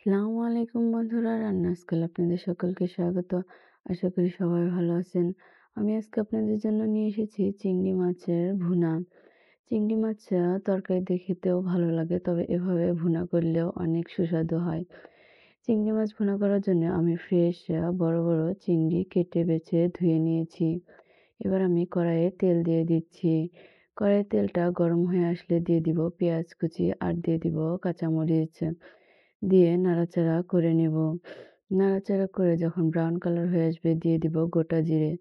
আসসালামু আলাইকুম বন্ধুরা, রান্না স্কুল আপনাদের সকলকে স্বাগত। আশা করি সবাই ভালো আছেন। আমি আজকে আপনাদের জন্য নিয়ে এসেছি চিংড়ি মাছের ভুনা। চিংড়ি মাছ তরকারিতে খেতেও ভালো লাগে, তবে এভাবে ভুনা করলেও অনেক সুস্বাদু হয়। চিংড়ি মাছ ভুনা করার জন্য আমি ফ্রেশ বড় বড় চিংড়ি কেটে বেছে ধুয়ে নিয়েছি। এবার আমি কড়াইয়ে তেল দিয়ে দিচ্ছি। কড়াইয়ের তেলটা গরম হয়ে আসলে দিয়ে দিব পেঁয়াজ কুচি আর দিয়ে দিব কাঁচামরিচ। দিয়ে নাড়াচাড়া করে নেব। নাড়াচাড়া করে যখন ব্রাউন কালার হয়ে আসবে দিয়ে দিব গোটা জিরে।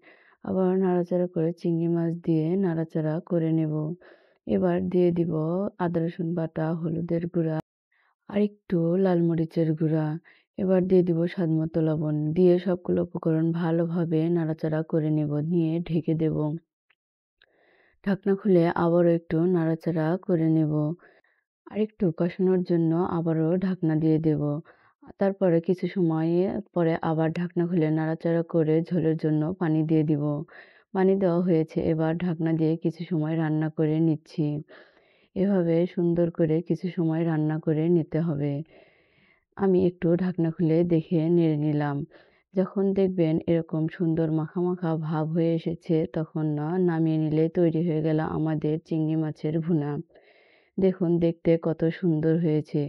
আবার নাড়াচাড়া করে চিংড়ি মাছ দিয়ে নাড়াচাড়া করে নেব। এবার দিয়ে দিব আদা রসুন বাটা, হলুদের গুঁড়া আর একটু লাল মরিচের গুঁড়া। এবার দিয়ে দিব স্বাদমতো লবণ। দিয়ে সবগুলো উপকরণ ভালোভাবে নাড়াচাড়া করে নেব। নিয়ে ঢেকে দেব। ঢাকনা খুলে আবারও একটু নাড়াচাড়া করে নেব। আরেকটু কষানোর জন্য আবারও ঢাকনা দিয়ে দেব। তারপরে কিছু সময় পরে আবার ঢাকনা খুলে নাড়াচাড়া করে ঝোলের জন্য পানি দিয়ে দিব। পানি দেওয়া হয়েছে, এবার ঢাকনা দিয়ে কিছু সময় রান্না করে নিচ্ছি। এভাবে সুন্দর করে কিছু সময় রান্না করে নিতে হবে। আমি একটু ঢাকনা খুলে দেখে নেড়ে নিলাম। যখন দেখবেন এরকম সুন্দর মাখা মাখা ভাব হয়ে এসেছে, তখন নামিয়ে নিলে তৈরি হয়ে গেল আমাদের চিংড়ি মাছের ভুনা। দেখুন দেখতে কত সুন্দর হয়েছে।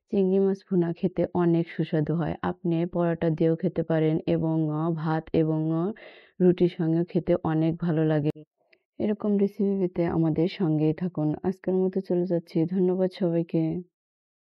চিংড়ি মাছ ভুনা খেতে অনেক সুস্বাদু হয়। আপনি পরোটা দিয়েও খেতে পারেন এবং ভাত এবং রুটির সঙ্গেও খেতে অনেক ভালো লাগে। এরকম রেসিপি পেতে আমাদের সঙ্গেই থাকুন। আজকের মতো চলে যাচ্ছি। ধন্যবাদ সবাইকে।